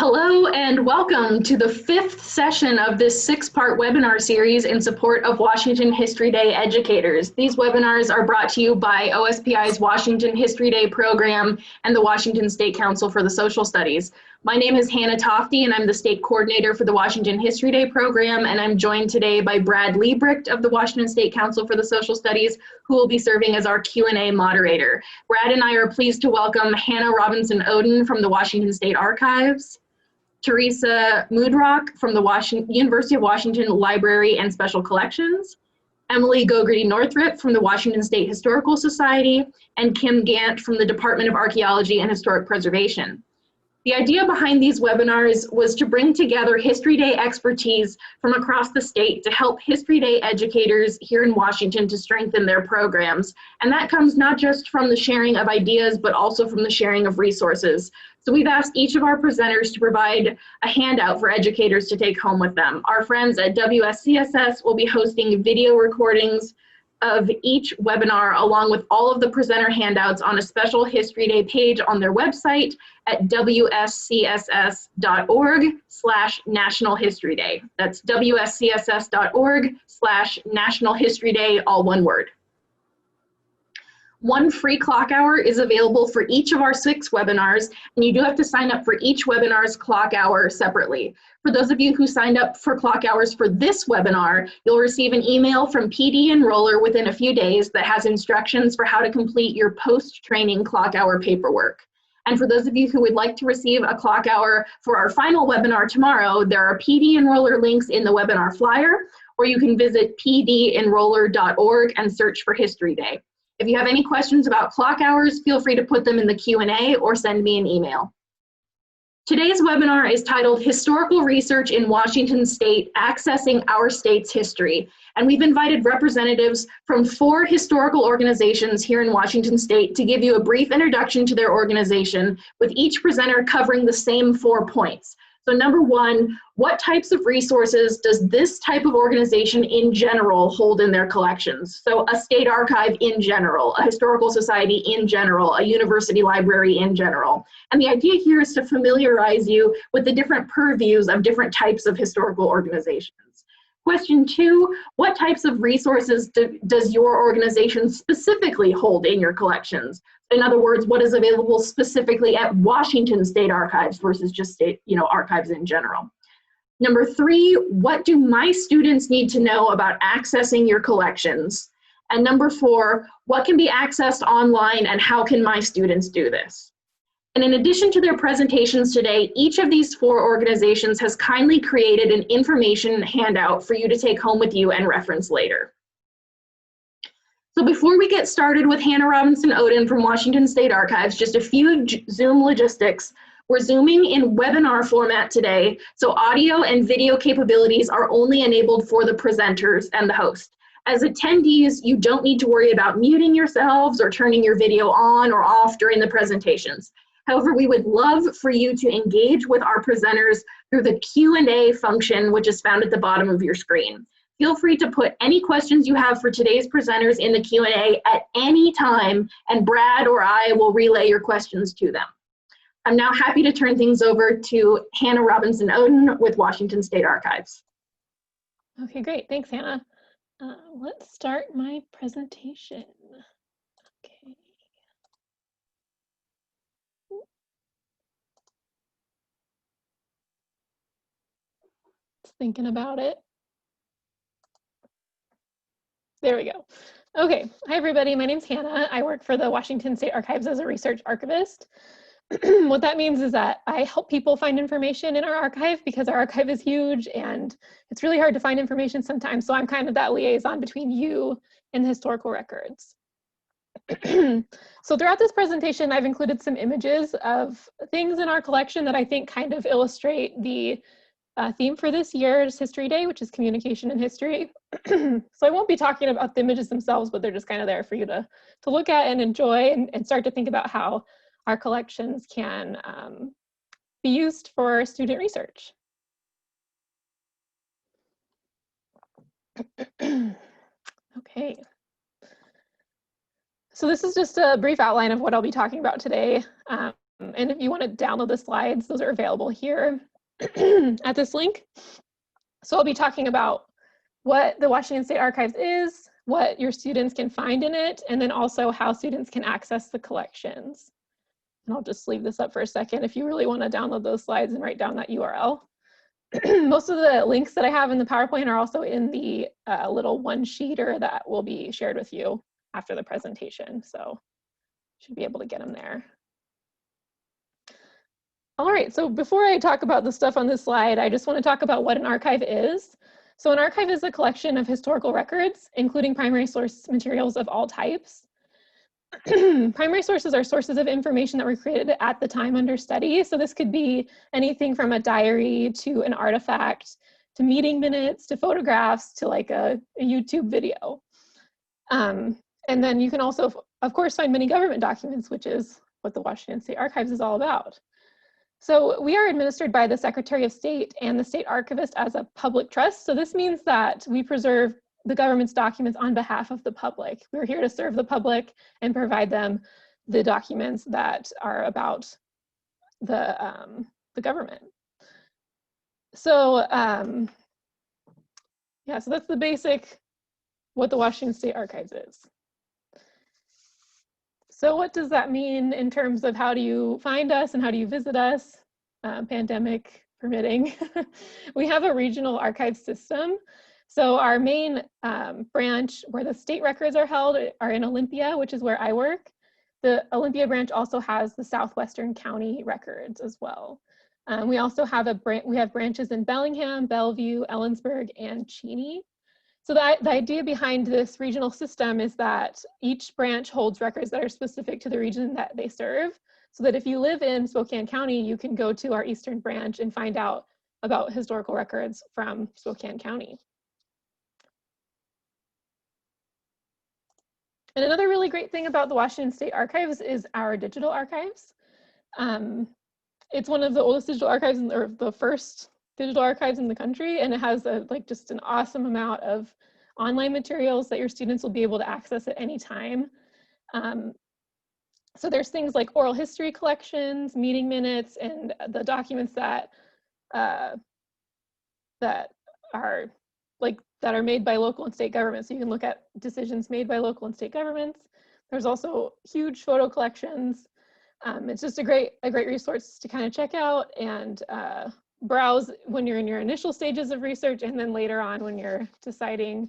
Hello and welcome to the fifth session of this six-part webinar series in support of Washington History Day educators. These webinars are brought to you by OSPI's Washington History Day program and the Washington State Council for the Social Studies. My name is Hannah Tofty and I'm the state coordinator for the Washington History Day program, and I'm joined today by Brad Liebrecht of the Washington State Council for the Social Studies, who will be serving as our Q&A moderator. Brad and I are pleased to welcome Hannah Robinson Oden from the Washington State Archives, Teresa Moodrock from the University of Washington Library and Special Collections, Emily Gogarty-Northrup from the Washington State Historical Society, and Kim Gant from the Department of Archaeology and Historic Preservation. The idea behind these webinars was to bring together History Day expertise from across the state to help History Day educators here in Washington to strengthen their programs. And that comes not just from the sharing of ideas, but also from the sharing of resources. So we've asked each of our presenters to provide a handout for educators to take home with them. Our friends at WSCSS will be hosting video recordings of each webinar along with all of the presenter handouts on a special History Day page on their website at wscss.org/National History Day. That's wscss.org/National History Day, all one word. One free clock hour is available for each of our 6 webinars, and you do have to sign up for each webinar's clock hour separately. For those of you who signed up for clock hours for this webinar, you'll receive an email from PD Enroller within a few days that has instructions for how to complete your post-training clock hour paperwork. And for those of you who would like to receive a clock hour for our final webinar tomorrow, there are PD Enroller links in the webinar flyer, or you can visit pdenroller.org and search for History Day. If you have any questions about clock hours, feel free to put them in the Q&A or send me an email. Today's webinar is titled Historical Research in Washington State, Accessing Our State's History. And we've invited representatives from 4 historical organizations here in Washington State to give you a brief introduction to their organization, with each presenter covering the same 4 points. So number 1, what types of resources does this type of organization in general hold in their collections? So a state archive in general, a historical society in general, a university library in general. And the idea here is to familiarize you with the different purviews of different types of historical organizations. Question 2, what types of resources does your organization specifically hold in your collections? In other words, what is available specifically at Washington State Archives versus just state, archives in general? Number 3, what do my students need to know about accessing your collections? And number 4, what can be accessed online and how can my students do this? And in addition to their presentations today, each of these 4 organizations has kindly created an information handout for you to take home with you and reference later. So before we get started with Hannah Robinson Oden from Washington State Archives, just a few Zoom logistics. We're Zooming in webinar format today, so audio and video capabilities are only enabled for the presenters and the host. As attendees, you don't need to worry about muting yourselves or turning your video on or off during the presentations. However, we would love for you to engage with our presenters through the Q&A function, which is found at the bottom of your screen. Feel free to put any questions you have for today's presenters in the Q&A at any time, and Brad or I will relay your questions to them. I'm now happy to turn things over to Hannah Robinson Oden with Washington State Archives. Okay, great. Thanks, Hannah. Let's start my presentation. Okay. Just thinking about it. There we go. Okay, hi everybody, my name's Hannah. I work for the Washington State Archives as a research archivist. What that means is that I help people find information in our archive because our archive is huge and it's really hard to find information sometimes. So I'm kind of that liaison between you and the historical records. So throughout this presentation, I've included some images of things in our collection that I think kind of illustrate the theme for this year's History Day, which is communication and history. So I won't be talking about the images themselves, but they're just kind of there for you to look at and enjoy and start to think about how our collections can be used for student research. Okay. So this is just a brief outline of what I'll be talking about today. And And if you want to download the slides, those are available here at this link. So I'll be talking about what the Washington State Archives is, what your students can find in it, and then also how students can access the collections. And I'll just leave this up for a second if you really want to download those slides and write down that URL. Most of the links that I have in the PowerPoint are also in the little one-sheeter that will be shared with you after the presentation. So should be able to get them there. All right, so before I talk about the stuff on this slide, I just want to talk about what an archive is. So an archive is a collection of historical records, including primary source materials of all types. Primary sources are sources of information that were created at the time under study. So this could be anything from a diary to an artifact, to meeting minutes, to photographs, to like a YouTube video. And then you can also, of course, find many government documents, which is what the Washington State Archives is all about. So we are administered by the Secretary of State and the State Archivist as a public trust. So this means that we preserve the government's documents on behalf of the public. We're here to serve the public and provide them the documents that are about the government. So yeah, so that's the basic what the Washington State Archives is. So what does that mean in terms of how do you find us and how do you visit us, pandemic permitting? We have a regional archive system. So our main branch where the state records are held are in Olympia, which is where I work. The Olympia branch also has the Southwestern County records as well. We also have branches in Bellingham, Bellevue, Ellensburg, and Cheney. So the idea behind this regional system is that each branch holds records that are specific to the region that they serve. So that if you live in Spokane County, you can go to our Eastern branch and find out about historical records from Spokane County. And another really great thing about the Washington State Archives is our digital archives. It's one of the oldest digital archives, or the first digital archives in the country, and it has just an awesome amount of online materials that your students will be able to access at any time. So there's things like oral history collections, meeting minutes, and the documents that are made by local and state governments. So you can look at decisions made by local and state governments. There's also huge photo collections. It's just a great resource to kind of check out and browse when you're in your initial stages of research, and then later on when you're deciding,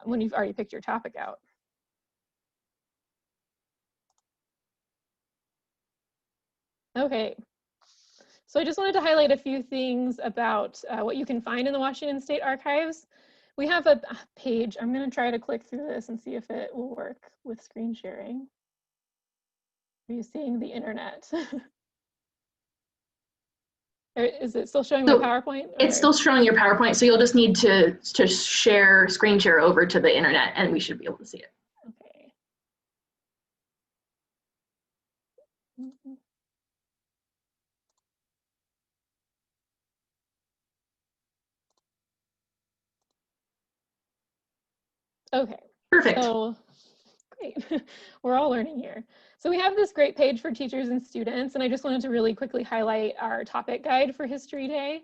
when you've already picked your topic out. Okay, so I just wanted to highlight a few things about what you can find in the Washington State Archives. We have a page. I'm going to try to click through this and see if it will work with screen sharing. Are you seeing the internet? Is it still showing my PowerPoint? Or? It's still showing your PowerPoint, so you'll just need to share, screen share over to the internet, and we should be able to see it. Okay. Okay. Perfect. So, great. We're all learning here. So we have this great page for teachers and students, and I just wanted to really quickly highlight our topic guide for History Day.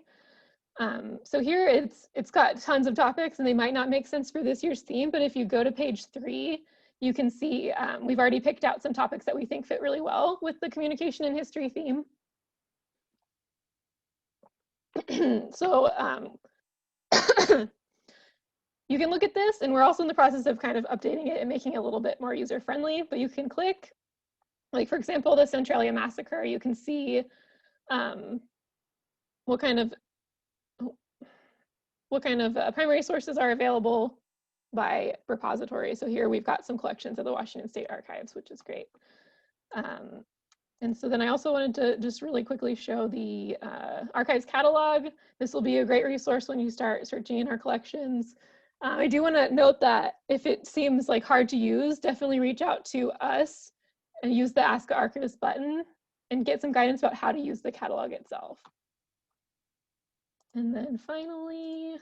So here it's got tons of topics, and they might not make sense for this year's theme, but if you go to page 3, you can see we've already picked out some topics that we think fit really well with the communication and history theme. So you can look at this, and we're also in the process of kind of updating it and making it a little bit more user-friendly, but you can click, like for example, the Centralia Massacre. You can see what kind of primary sources are available by repository. So here we've got some collections of the Washington State Archives, which is great. And so then I also wanted to just really quickly show the archives catalog. This will be a great resource when you start searching in our collections. I do want to note that if it seems like hard to use, definitely reach out to us and use the Ask an Archivist button and get some guidance about how to use the catalog itself. And then finally,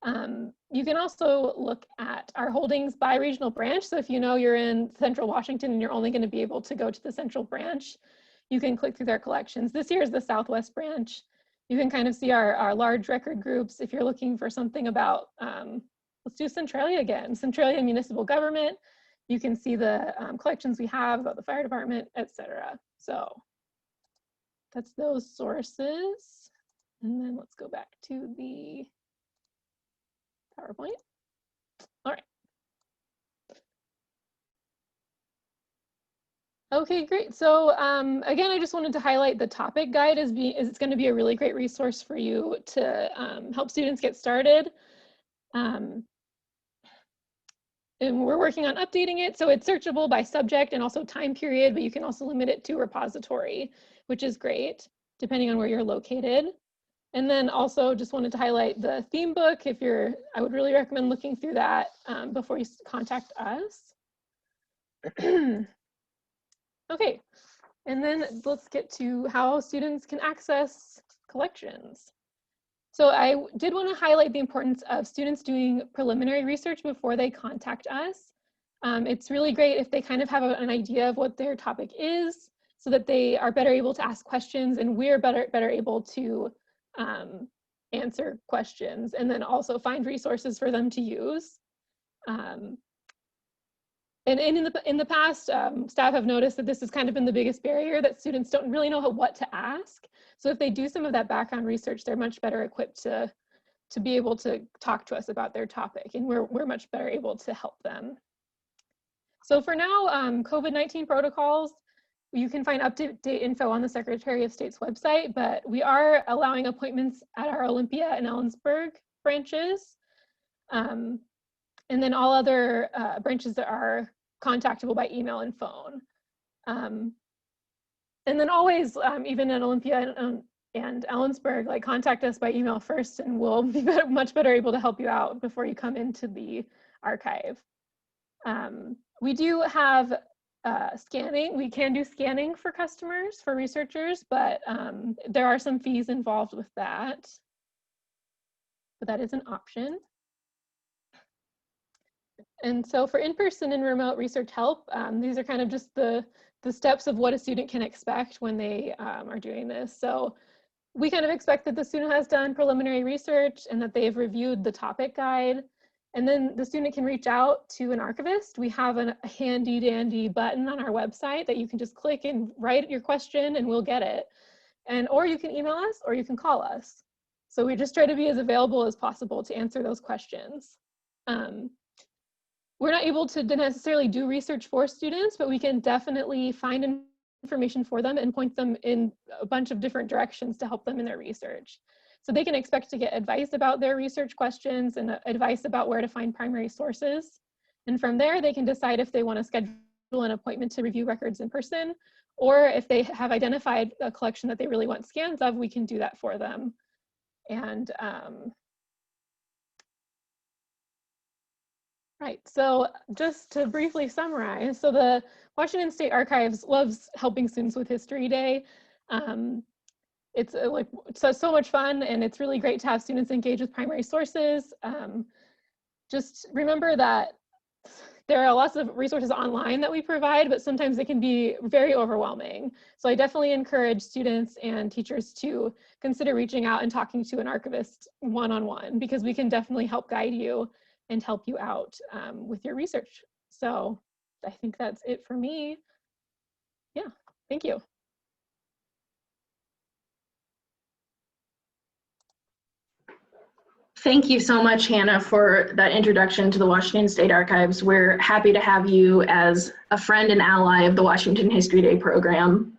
You can also look at our holdings by regional branch. So if you know you're in Central Washington and you're only going to be able to go to the Central branch, you can click through their collections. This year is the Southwest branch. You can kind of see our large record groups. If you're looking for something about, let's do Centralia again, Centralia Municipal Government, you can see the collections we have about the fire department, etc. So that's those sources. And then let's go back to the PowerPoint. All right. Okay, great. So again, I just wanted to highlight the topic guide as it's going to be a really great resource for you to help students get started. And we're working on updating it. So it's searchable by subject and also time period, but you can also limit it to repository, which is great, depending on where you're located. And then also just wanted to highlight the theme book. I would really recommend looking through that before you contact us. Okay, and then let's get to how students can access collections. So I did want to highlight the importance of students doing preliminary research before they contact us. It's really great if they kind of have an idea of what their topic is so that they are better able to ask questions and we're better able to answer questions and then also find resources for them to use. And in the past, staff have noticed that this has kind of been the biggest barrier, that students don't really know what to ask. So if they do some of that background research, they're much better equipped to be able to talk to us about their topic, and we're much better able to help them. So for now, COVID-19 protocols, you can find up-to-date info on the Secretary of State's website, but we are allowing appointments at our Olympia and Ellensburg branches. And then all other branches that are contactable by email and phone. And then always, even at Olympia and Ellensburg, like contact us by email first and we'll be much better able to help you out before you come into the archive. We do have scanning. We can do scanning for customers, for researchers, but there are some fees involved with that. But that is an option. And so for in-person and remote research help, these are kind of just the steps of what a student can expect when they are doing this. So we kind of expect that the student has done preliminary research and that they've reviewed the topic guide. And then the student can reach out to an archivist. We have a handy dandy button on our website that you can just click and write your question and we'll get it. Or you can email us or you can call us. So we just try to be as available as possible to answer those questions. We're not able to necessarily do research for students, but we can definitely find information for them and point them in a bunch of different directions to help them in their research. So they can expect to get advice about their research questions and advice about where to find primary sources. And from there, they can decide if they want to schedule an appointment to review records in person, or if they have identified a collection that they really want scans of, we can do that for them. And right, so just to briefly summarize, so the Washington State Archives loves helping students with History Day. It's so much fun, and it's really great to have students engage with primary sources. Just remember that there are lots of resources online that we provide, but sometimes they can be very overwhelming. So I definitely encourage students and teachers to consider reaching out and talking to an archivist one-on-one, because we can definitely help guide you and help you out with your research. So I think that's it for me. Yeah, thank you. Thank you so much, Hannah, for that introduction to the Washington State Archives. We're happy to have you as a friend and ally of the Washington History Day program.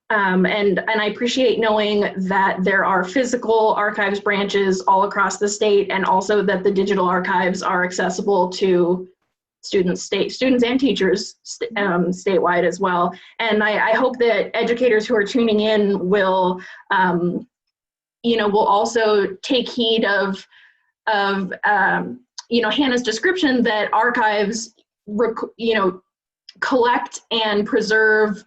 And I appreciate knowing that there are physical archives branches all across the state, and also that the digital archives are accessible to students and teachers statewide as well. And I hope that educators who are tuning in will, will also take heed of Hannah's description that archives, collect and preserve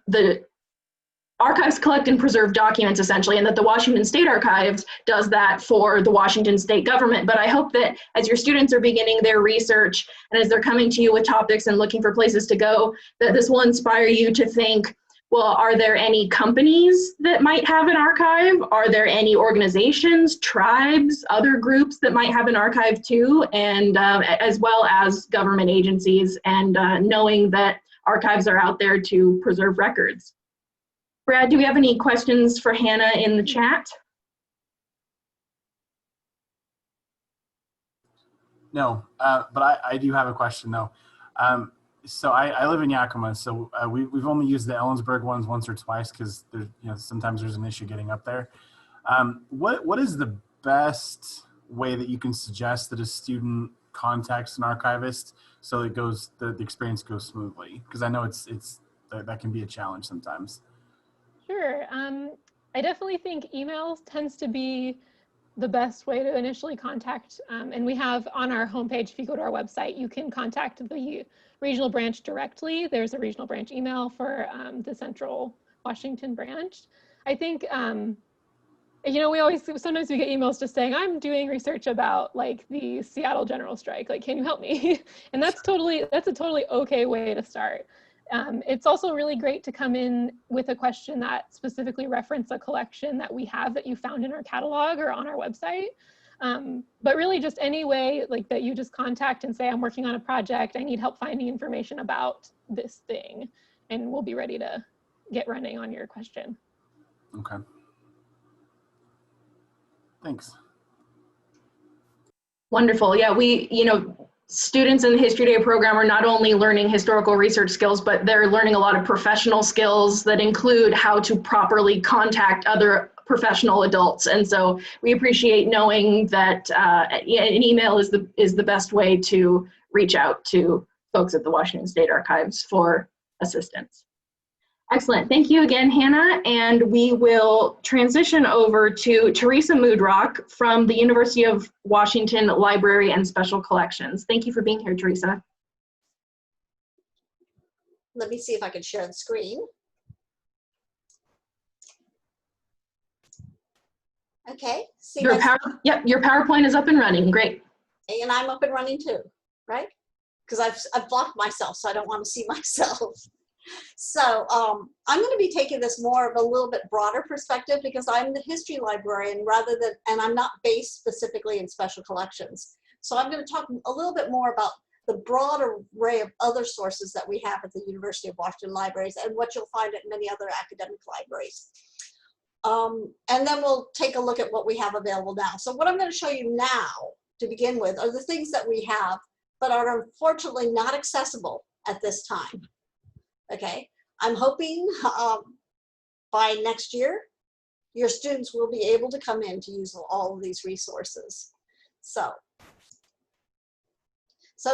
archives collect and preserve documents essentially, and that the Washington State Archives does that for the Washington State government. But I hope that as your students are beginning their research and as they're coming to you with topics and looking for places to go, that this will inspire you to think, well, are there any companies that might have an archive? Are there any organizations, tribes, other groups that might have an archive too? And as well as government agencies, and knowing that archives are out there to preserve records. Brad, do we have any questions for Hannah in the chat? No, but I do have a question though. So I live in Yakima, so we've only used the Ellensburg ones once or twice because sometimes there's an issue getting up there. What is the best way that you can suggest that a student contacts an archivist so it goes the experience goes smoothly? Because I know that can be a challenge sometimes. Sure. I definitely think email tends to be the best way to initially contact. And we have on our homepage, if you go to our website, you can contact the regional branch directly. There's a regional branch email for the Central Washington branch. I think, sometimes we get emails just saying, I'm doing research about like the Seattle general strike, like, can you help me? And that's a totally okay way to start. It's also really great to come in with a question that specifically references a collection that we have that you found in our catalog or on our website. But really just any way like that you just contact and say, I'm working on a project, I need help finding information about this thing, and we'll be ready to get running on your question. Okay. Thanks. Wonderful. Yeah, students in the History Day program are not only learning historical research skills, but they're learning a lot of professional skills that include how to properly contact other professional adults. And so we appreciate knowing that an email is the best way to reach out to folks at the Washington State Archives for assistance. Excellent. Thank you again, Hannah. And we will transition over to Teresa Moodrock from the University of Washington Library and Special Collections. Thank you for being here, Teresa. Let me see if I can share the screen. Okay. See your PowerPoint is up and running. Great. And I'm up and running too, right? Because I've blocked myself, so I don't want to see myself. So I'm going to be taking this more of a little bit broader perspective because I'm the history librarian and I'm not based specifically in special collections. So I'm going to talk a little bit more about the broad array of other sources that we have at the University of Washington Libraries and what you'll find at many other academic libraries. And then we'll take a look at what we have available now. So what I'm going to show you now to begin with are the things that we have, but are unfortunately not accessible at this time. Okay, I'm hoping by next year, your students will be able to come in to use all of these resources. So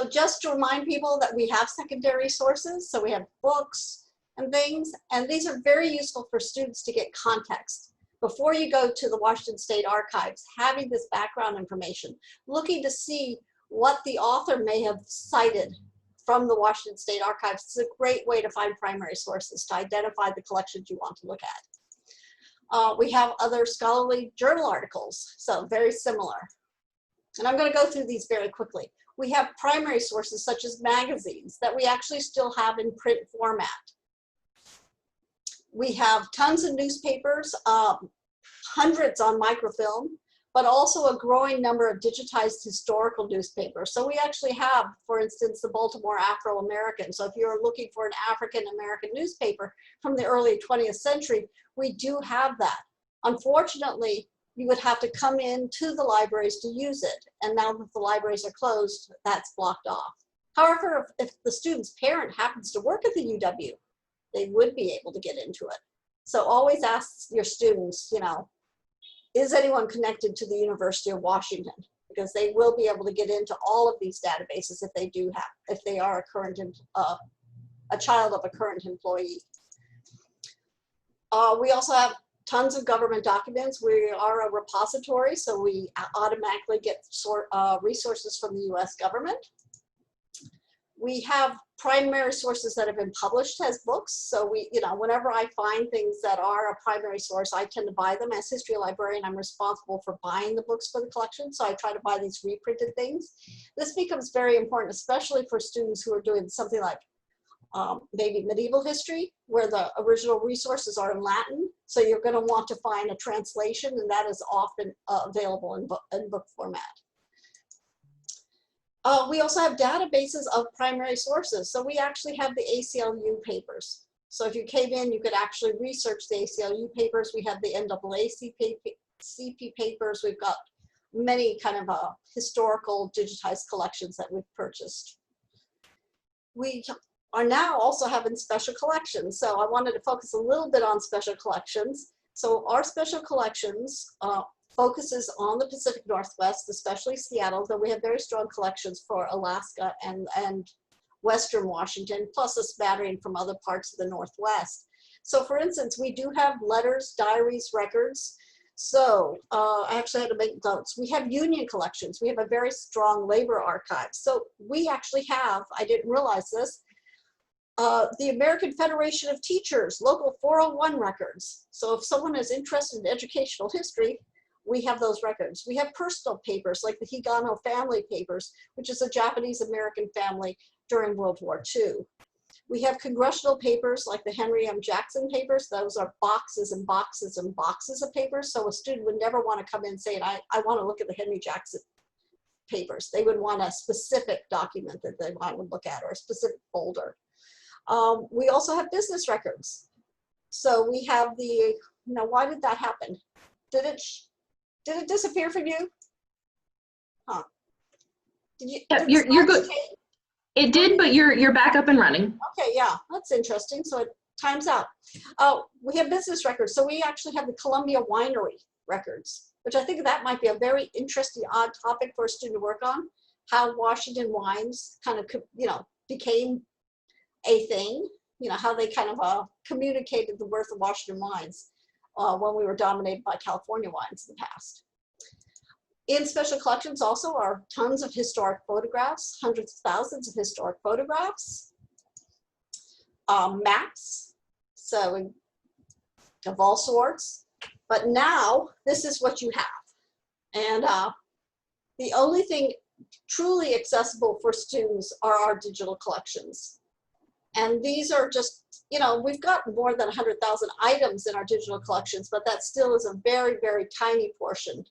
just to remind people that we have secondary sources, so we have books and things, and these are very useful for students to get context. Before you go to the Washington State Archives, having this background information, looking to see what the author may have cited from the Washington State Archives is a great way to find primary sources to identify the collections you want to look at. We have other scholarly journal articles, so very similar. And I'm going to go through these very quickly. We have primary sources such as magazines that we actually still have in print format. We have tons of newspapers, hundreds on microfilm, but also a growing number of digitized historical newspapers. So we actually have, for instance, the Baltimore Afro-American. So if you're looking for an African-American newspaper from the early 20th century, we do have that. Unfortunately, you would have to come into the libraries to use it. And now that the libraries are closed, that's blocked off. However, if the student's parent happens to work at the UW, they would be able to get into it. So always ask your students, is anyone connected to the University of Washington? Because they will be able to get into all of these databases if they are a child of a current employee. We also have tons of government documents. We are a repository, so we automatically get resources from the US government. We have primary sources that have been published as books. So we, whenever I find things that are a primary source, I tend to buy them. As history librarian, I'm responsible for buying the books for the collection. So I try to buy these reprinted things. This becomes very important, especially for students who are doing something like maybe medieval history, where the original resources are in Latin. So you're going to want to find a translation, and that is often available in book format. We also have databases of primary sources. So we actually have the ACLU papers. So if you came in, you could actually research the ACLU papers. We have the NAACP papers. We've got many kind of historical digitized collections that we've purchased. We are now also having special collections. So I wanted to focus a little bit on special collections. So our special collections focuses on the Pacific Northwest, especially Seattle, though we have very strong collections for Alaska and Western Washington, plus a smattering from other parts of the Northwest. So for instance, we do have letters, diaries, records. So I actually had to make notes. We have union collections. We have a very strong labor archive. So we actually have, I didn't realize this, the American Federation of Teachers, local 401 records. So if someone is interested in educational history, we have those records. We have personal papers like the Higano family papers, which is a Japanese-American family during World War II. We have congressional papers like the Henry M. Jackson papers. Those are boxes and boxes and boxes of papers. So a student would never want to come in saying, I want to look at the Henry Jackson papers. They would want a specific document that they want to look at, or a specific folder. We also have business records. So we have the, why did that happen? Did it disappear from you? Huh? Yep, you're good. It did, but you're back up and running. Okay, yeah, that's interesting. So it times out. We have business records. So we actually have the Columbia Winery records, which I think that might be a very interesting, odd topic for a student to work on. How Washington wines kind of, became a thing. How they kind of communicated the worth of Washington wines when we were dominated by California wines in the past. In special collections also are tons of historic photographs, hundreds of thousands of historic photographs, maps, so of all sorts. But now this is what you have. And the only thing truly accessible for students are our digital collections. And these are just, we've got more than 100,000 items in our digital collections, but that still is a very, very tiny portion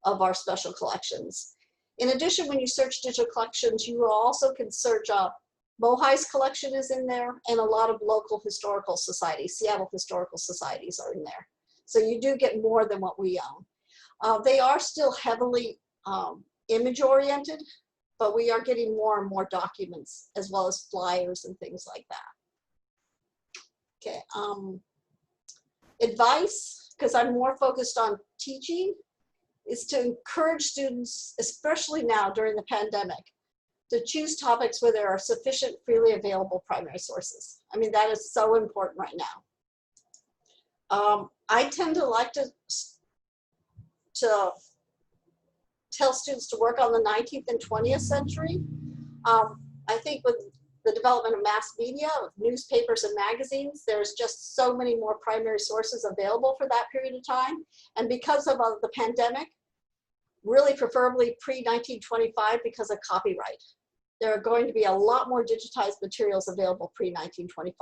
of our special collections. In addition, when you search digital collections, you also can search Mohai's collection is in there, and a lot of local historical societies, Seattle historical societies are in there. So you do get more than what we own. They are still heavily image oriented, but we are getting more and more documents as well as flyers and things like that. Okay, advice, because I'm more focused on teaching, is to encourage students, especially now during the pandemic, to choose topics where there are sufficient freely available primary sources. I mean, that is so important right now. I tend to like to tell students to work on the 19th and 20th century. I think with the development of mass media, of newspapers and magazines, there's just so many more primary sources available for that period of time. And because of the pandemic, really preferably pre-1925 because of copyright. There are going to be a lot more digitized materials available pre-1925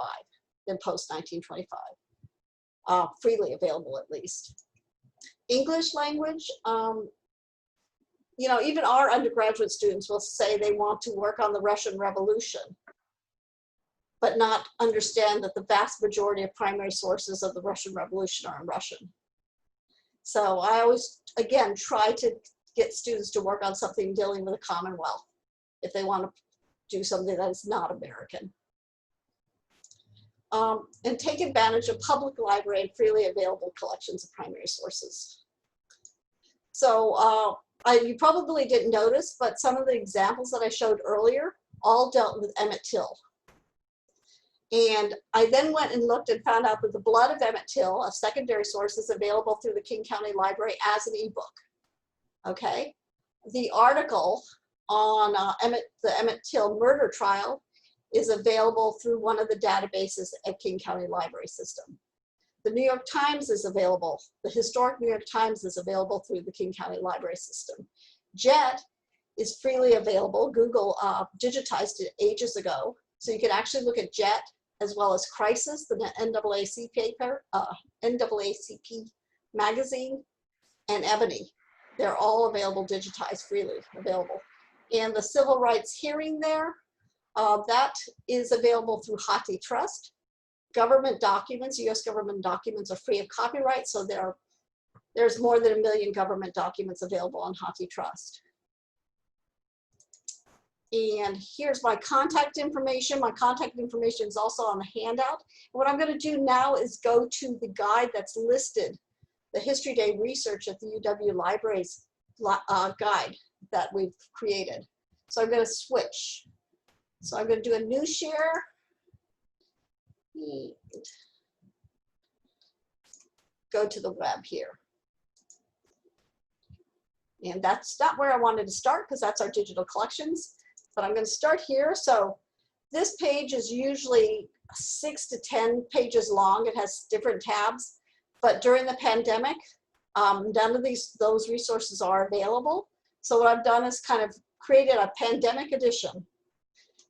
than post-1925, freely available at least. English language, even our undergraduate students will say they want to work on the Russian Revolution, but not understand that the vast majority of primary sources of the Russian Revolution are in Russian. So I always, again, try to get students to work on something dealing with the Commonwealth if they want to do something that is not American. And take advantage of public library and freely available collections of primary sources. So you probably didn't notice, but some of the examples that I showed earlier all dealt with Emmett Till. And I then went and looked and found out that the blood of Emmett Till, a secondary source, is available through the King County Library as an ebook. Okay, the article on the Emmett Till murder trial is available through one of the databases at King County Library System. The New York Times is available. The historic New York Times is available through the King County Library System. JET is freely available. Google digitized it ages ago. So you can actually look at JET as well as Crisis, the NAACP magazine, and Ebony. They're all available, digitized, freely available. And the civil rights hearing there, that is available through HathiTrust. Government documents, US government documents are free of copyright, so there's more than 1 million government documents available on HathiTrust. And here's my contact information. My contact information is also on the handout. What I'm going to do now is go to the guide that's listed, the History Day research at the UW Libraries guide that we've created. So I'm going to switch. So I'm going to do a new share. And go to the web here. And that's not where I wanted to start because that's our digital collections. But I'm going to start here. So this page is usually 6 to 10 pages long. It has different tabs. But during the pandemic, none of those resources are available. So what I've done is kind of created a pandemic edition.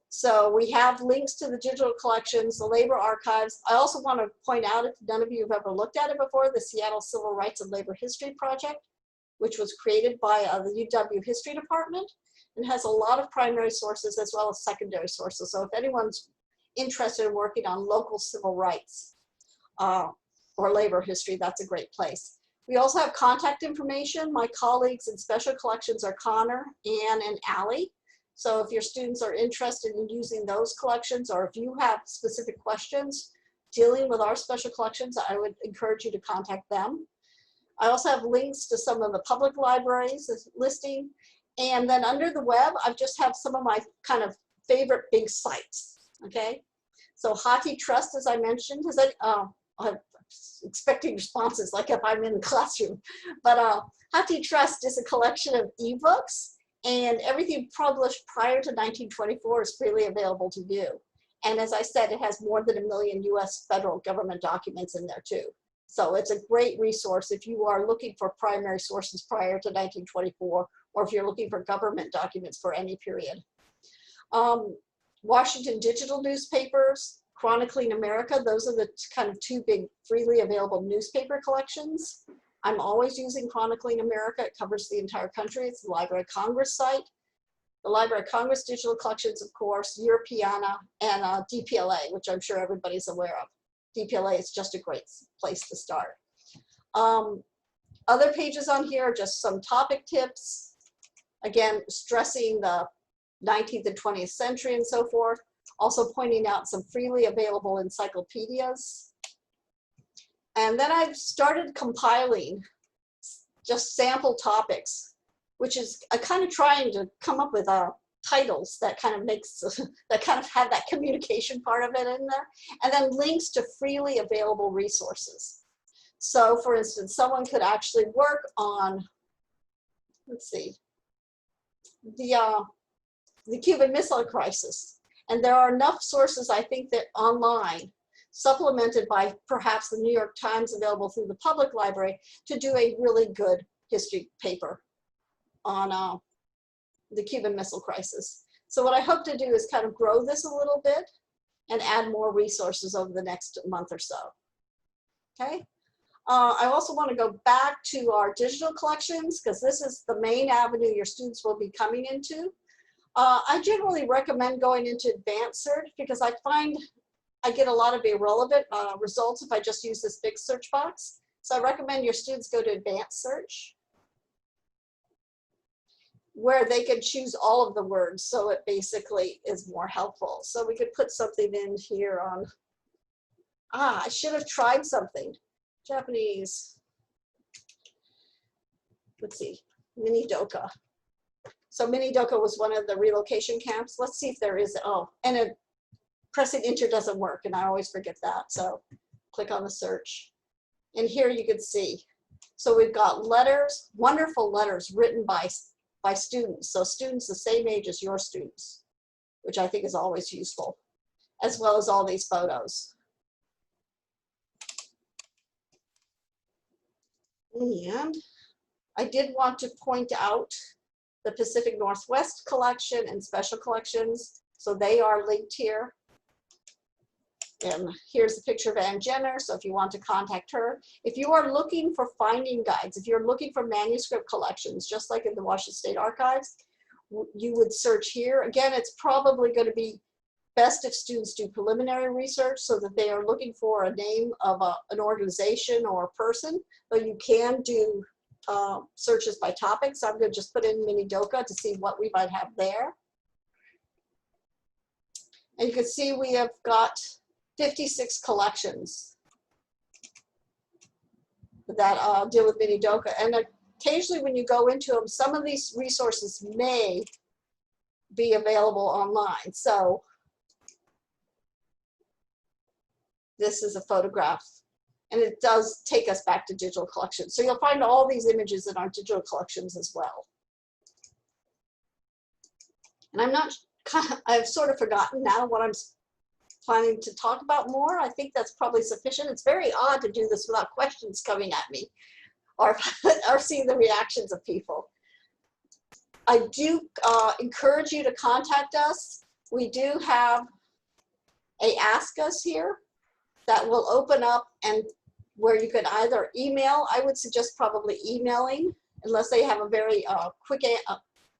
So we have links to the digital collections, the labor archives. I also want to point out, if none of you have ever looked at it before, the Seattle Civil Rights and Labor History Project, which was created by the UW History Department, and has a lot of primary sources as well as secondary sources. So if anyone's interested in working on local civil rights or labor history, that's a great place. We also have contact information. My colleagues in special collections are Connor, Ann, and Allie. So if your students are interested in using those collections, or if you have specific questions dealing with our special collections, I would encourage you to contact them. I also have links to some of the public libraries listing. And then under the web, I just have some of my kind of favorite big sites, okay? So HathiTrust, as I mentioned, I'm expecting responses like if I'm in the classroom. But HathiTrust is a collection of ebooks, and everything published prior to 1924 is freely available to view. And as I said, it has more than 1 million US federal government documents in there too. So it's a great resource if you are looking for primary sources prior to 1924, or if you're looking for government documents for any period. Washington digital newspapers, Chronicling America, those are the kind of two big freely available newspaper collections. I'm always using Chronicling America. It covers the entire country. It's the Library of Congress site. The Library of Congress digital collections, of course, Europeana, and DPLA, which I'm sure everybody's aware of. DPLA is just a great place to start. Other pages on here are just some topic tips. Again, stressing the 19th and 20th century and so forth. Also pointing out some freely available encyclopedias. And then I've started compiling just sample topics, which is kind of trying to come up with titles that kind of that kind of have that communication part of it in there, and then links to freely available resources. So for instance, someone could actually work on, let's see, the Cuban Missile Crisis. And there are enough sources, I think, that online, supplemented by perhaps the New York Times available through the public library, to do a really good history paper on the Cuban Missile Crisis. So what I hope to do is kind of grow this a little bit and add more resources over the next month or so. Okay. I also want to go back to our digital collections, because this is the main avenue your students will be coming into. I generally recommend going into advanced search because I find I get a lot of irrelevant results if I just use this big search box. So I recommend your students go to advanced search, where they can choose all of the words, so it basically is more helpful. So we could put something in here on, I should have tried something. Japanese, let's see, Minidoka. So Minidoka was one of the relocation camps. Let's see if there is, and pressing enter doesn't work, and I always forget that. So click on the search. And here you can see. So we've got letters, wonderful letters written by by students. So students the same age as your students, which I think is always useful, as well as all these photos. And I did want to point out the Pacific Northwest collection and special collections. So they are linked here. And here's a picture of Ann Jenner. So if you want to contact her, if you are looking for finding guides, if you're looking for manuscript collections, just like in the Washington State Archives, you would search here. Again, it's probably going to be best if students do preliminary research so that they are looking for a name of an organization or a person, but you can do searches by topics. So I'm going to just put in Minidoka to see what we might have there. And you can see we have got 56 collections that deal with Minidoka. And occasionally when you go into them, some of these resources may be available online. So this is a photograph, and it does take us back to digital collections. So you'll find all these images in our digital collections as well. And I've sort of forgotten now what I'm planning to talk about more. I think that's probably sufficient. It's very odd to do this without questions coming at me or seeing the reactions of people. I do encourage you to contact us. We do have a Ask Us here that will open up, and where you can either email. I would suggest probably emailing, unless they have a very quick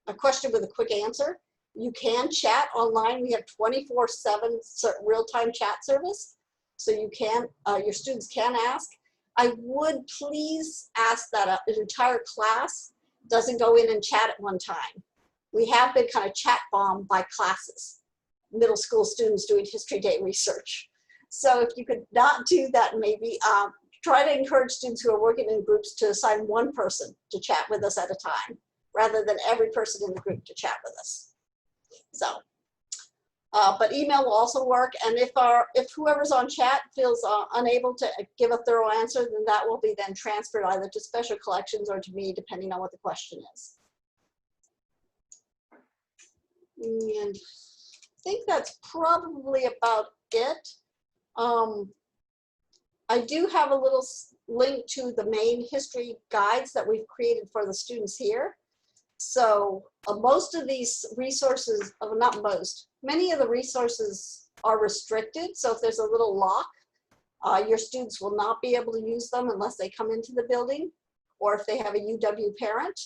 a question with a quick answer. You can chat online. We have 24/7 real-time chat service, so you can your students can ask. I would please ask that an entire class doesn't go in and chat at one time. We have been kind of chat bombed by classes, middle school students doing History Day research. So if you could not do that, maybe try to encourage students who are working in groups to assign one person to chat with us at a time, rather than every person in the group to chat with us. So, but email will also work. And if whoever's on chat feels unable to give a thorough answer, then that will be then transferred either to special collections or to me, depending on what the question is. And I think that's probably about it. I do have a little link to the main history guides that we've created for the students here. So most of these resources, not most, many of the resources are restricted. So if there's a little lock, your students will not be able to use them unless they come into the building or if they have a UW parent.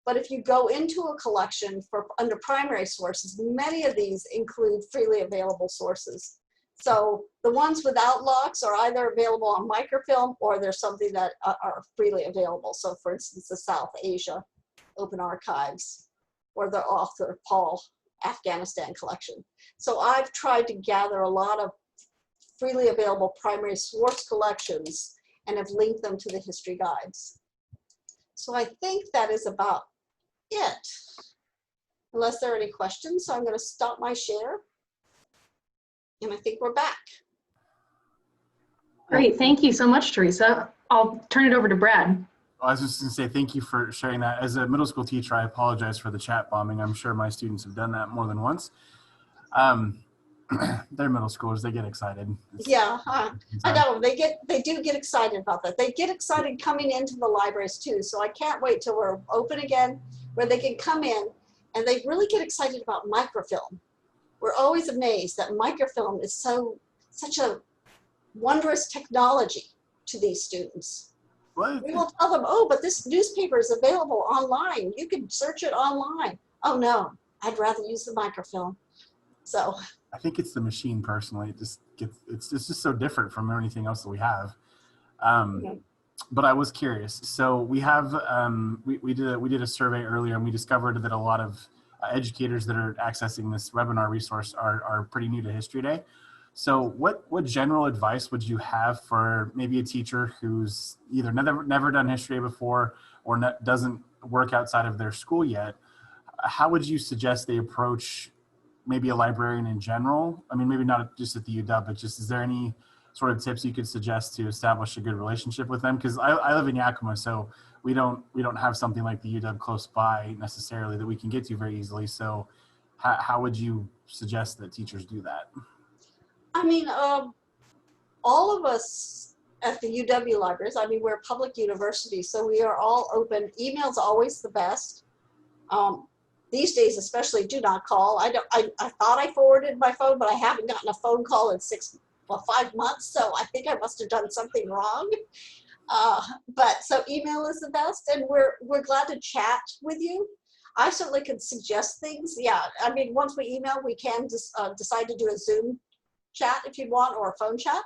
But if you go into a collection under primary sources, many of these include freely available sources. So the ones without locks are either available on microfilm or there's something that are freely available. So for instance, the South Asia Open Archives or the author Paul Afghanistan collection. So I've tried to gather a lot of freely available primary source collections and have linked them to the history guides. So I think that is about it, unless there are any questions. So I'm going to stop my share. And I think we're back. Great, thank you so much, Teresa. I'll turn it over to Brad. I was just going to say thank you for sharing that. As a middle school teacher, I apologize for the chat bombing. I'm sure my students have done that more than once. They're middle schoolers, they get excited. Yeah, I know, they do get excited about that. They get excited coming into the libraries too. So I can't wait till we're open again, where they can come in and they really get excited about microfilm. We're always amazed that microfilm is such a wondrous technology to these students. What? We will tell them, oh, but this newspaper is available online. You can search it online. Oh no, I'd rather use the microfilm. So I think it's the machine personally. It's just so different from anything else that we have. But I was curious. So we have we did a survey earlier, and we discovered that a lot of educators that are accessing this webinar resource are pretty new to History Day. So what general advice would you have for maybe a teacher who's either never done History Day before or doesn't work outside of their school yet? How would you suggest they approach maybe a librarian in general? I mean, maybe not just at the UW, but just is there any sort of tips you could suggest to establish a good relationship with them? Because I live in Yakima, so we don't have something like the UW close by necessarily that we can get to very easily. So how would you suggest that teachers do that? I mean, all of us at the UW libraries, I mean, we're a public university, so we are all open. Email's always the best. These days, especially, do not call. I thought I forwarded my phone, but I haven't gotten a phone call in 5 months, so I think I must have done something wrong. But so email is the best, and we're glad to chat with you. I certainly can suggest things. Yeah, I mean, once we email, we can just decide to do a Zoom chat if you want, or a phone chat.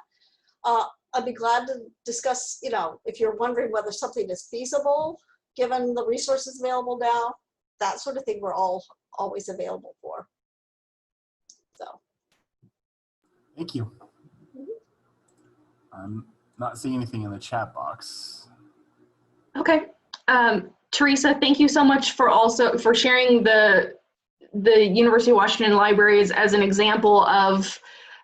I'd be glad to discuss, you know, if you're wondering whether something is feasible, given the resources available now, that sort of thing we're always available for. So. Thank you. I'm not seeing anything in the chat box. Okay. Teresa, thank you so much for sharing the University of Washington libraries as an example of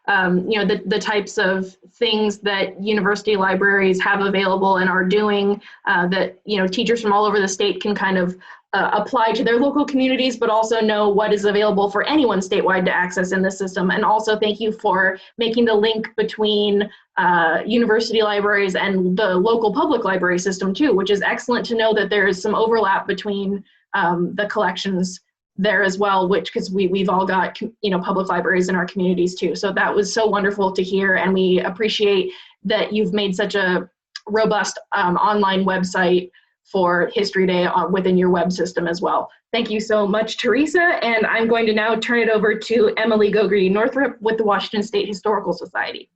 you know, the types of things that university libraries have available and are doing that, you know, teachers from all over the state can kind of apply to their local communities, but also know what is available for anyone statewide to access in the system. And also thank you for making the link between university libraries and the local public library system too, which is excellent to know that there is some overlap between the collections there as well, which, because we've all got, you know, public libraries in our communities too. So that was so wonderful to hear, and we appreciate that you've made such a robust online website for History Day within your web system as well. Thank you so much, Teresa, and I'm going to now turn it over to Emily Gogarty-Northrup with the Washington State Historical Society.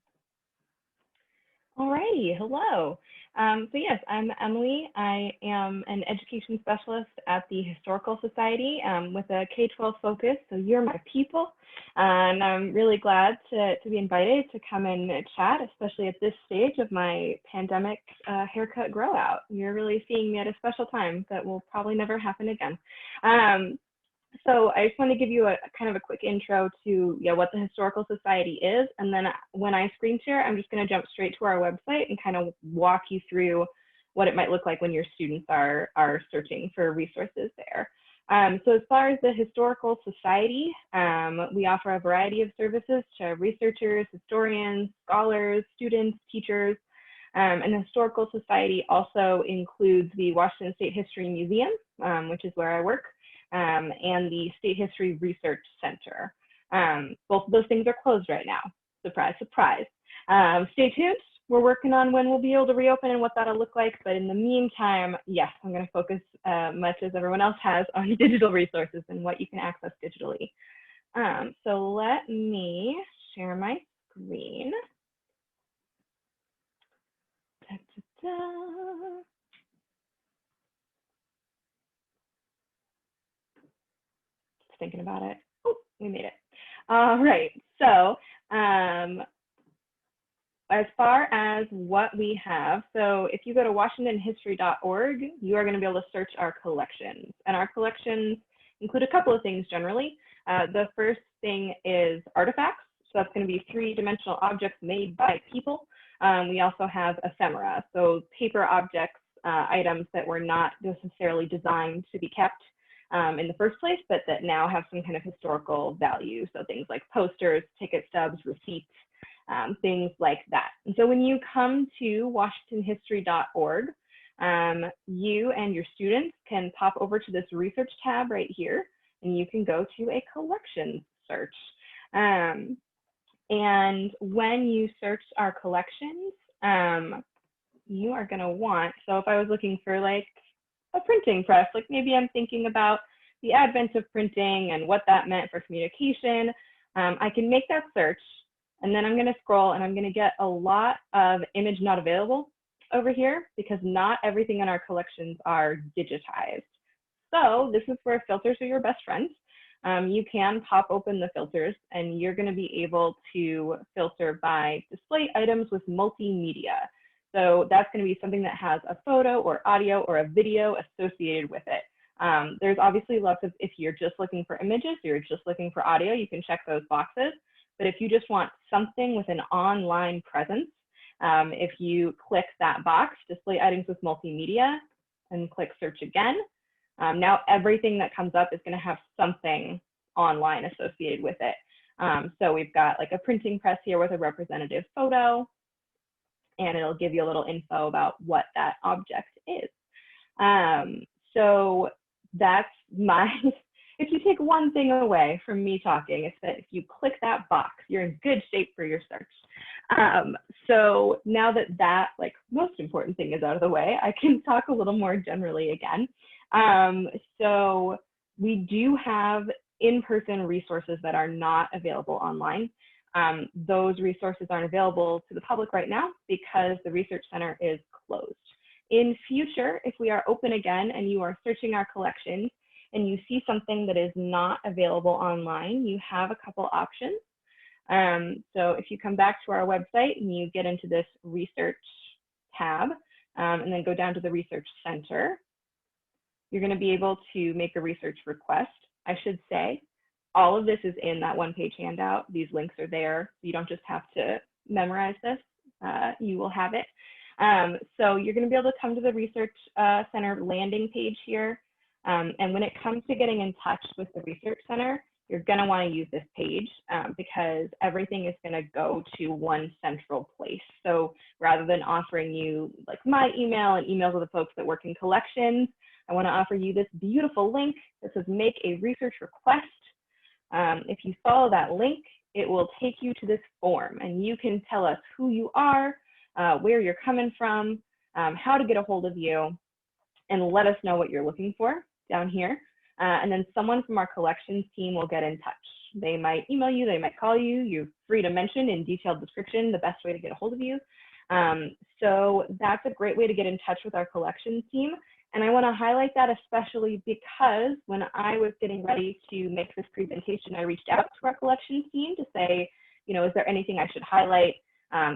All righty, hello. So yes, I'm Emily. I am an education specialist at the Historical Society with a K-12 focus, so you're my people. And I'm really glad to be invited to come and chat, especially at this stage of my pandemic haircut grow out. You're really seeing me at a special time that will probably never happen again. So I just want to give you a kind of a quick intro to what the Historical Society is, and then when I screen share, I'm just going to jump straight to our website and kind of walk you through what it might look like when your students are searching for resources there. So as far as the Historical Society, we offer a variety of services to researchers, historians, scholars, students, teachers, and the Historical Society also includes the Washington State History Museum, which is where I work, and the State History Research Center. Both of those things are closed right now. Surprise, surprise. Stay tuned. We're working on when we'll be able to reopen and what that'll look like. But in the meantime, yes, I'm going to focus much as everyone else has on digital resources and what you can access digitally. So let me share my screen. Da, da, da. Thinking about it. Oh, we made it. All right. So as far as what we have, so if you go to washingtonhistory.org, you are going to be able to search our collections. And our collections include a couple of things generally. The first thing is artifacts. So that's going to be three-dimensional objects made by people. We also have ephemera, so paper objects, items that were not necessarily designed to be kept in the first place, but that now have some kind of historical value. So things like posters, ticket stubs, receipts, things like that. And so when you come to washingtonhistory.org, you and your students can pop over to this research tab right here, and you can go to a collections search. And when you search our collections, you are going to want, so if I was looking for like a printing press, like maybe I'm thinking about the advent of printing and what that meant for communication, I can make that search, and then I'm going to scroll and I'm going to get a lot of image not available over here because not everything in our collections are digitized. So this is where filters are your best friend. You can pop open the filters and you're going to be able to filter by display items with multimedia. So that's going to be something that has a photo or audio or a video associated with it. There's obviously lots of, if you're just looking for images, you're just looking for audio, you can check those boxes. But if you just want something with an online presence, If you click that box, display items with multimedia, and click search again, now everything that comes up is going to have something online associated with it. So we've got like a printing press here with a representative photo, and it'll give you a little info about what that object is. So that's my, if you take one thing away from me talking, it's that if you click that box, you're in good shape for your search. So now that that like most important thing is out of the way, I can talk a little more generally again. So we do have in-person resources that are not available online. Those resources aren't available to the public right now because the research center is closed. In future, if we are open again and you are searching our collections and you see something that is not available online, you have a couple options. So if you come back to our website and you get into this research tab and then go down to the research center, you're going to be able to make a research request. I should say all of this is in that one-page handout. These links are there. You don't just have to memorize this. You will have it. So you're going to be able to come to the research center landing page here. And when it comes to getting in touch with the research center, you're going to want to use this page because everything is going to go to one central place. So rather than offering you like my email and emails of the folks that work in collections, I want to offer you this beautiful link that says make a research request. If you follow that link, it will take you to this form and you can tell us who you are, where you're coming from, how to get a hold of you, and let us know what you're looking for down here. And then someone from our collections team will get in touch. They might email you, they might call you. You're free to mention in detailed description the best way to get a hold of you. So that's a great way to get in touch with our collections team. And I want to highlight that especially because when I was getting ready to make this presentation, I reached out to our collections team to say, you know, is there anything I should highlight?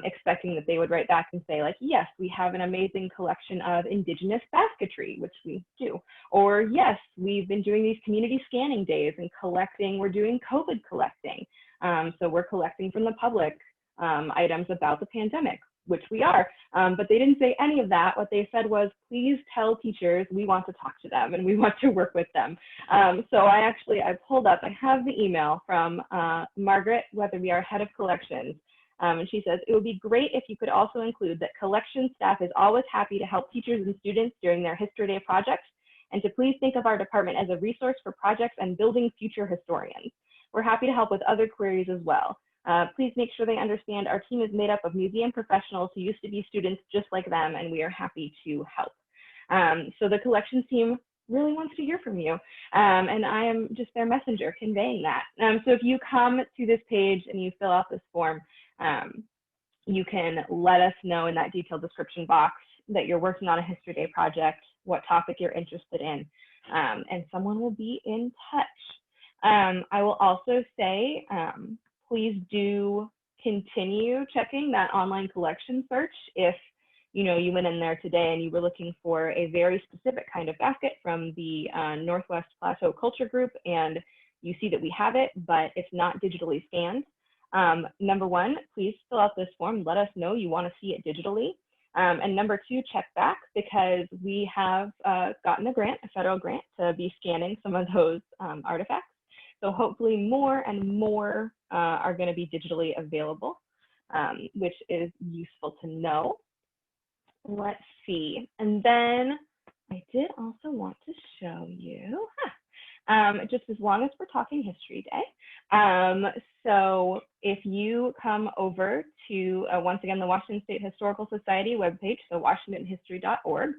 Expecting that they would write back and say like, yes, we have an amazing collection of Indigenous basketry, which we do. Or yes, we've been doing these community scanning days and collecting, we're doing COVID collecting. So we're collecting from the public items about the pandemic, which we are. But they didn't say any of that. What they said was, please tell teachers we want to talk to them and we want to work with them. So I pulled up, I have the email from Margaret Weatherby, our head of collections. And she says, it would be great if you could also include that collection staff is always happy to help teachers and students during their History Day projects, and to please think of our department as a resource for projects and building future historians. We're happy to help with other queries as well. Please make sure they understand our team is made up of museum professionals who used to be students just like them, and we are happy to help. So the collections team really wants to hear from you, and I am just their messenger conveying that. So if you come to this page and you fill out this form, you can let us know in that detailed description box that you're working on a History Day project, what topic you're interested in, and someone will be in touch. I will also say, please do continue checking that online collection search. If you went in there today and you were looking for a very specific kind of basket from the Northwest Plateau Culture Group, and you see that we have it, but it's not digitally scanned. Number one, please fill out this form. Let us know you want to see it digitally. And number two, check back because we have gotten a grant, a federal grant, to be scanning some of those artifacts. So hopefully more and more are going to be digitally available, which is useful to know. Let's see. And then I did also want to show you, just as long as we're talking History Day. So if you come over to, once again, the Washington State Historical Society webpage, so washingtonhistory.org,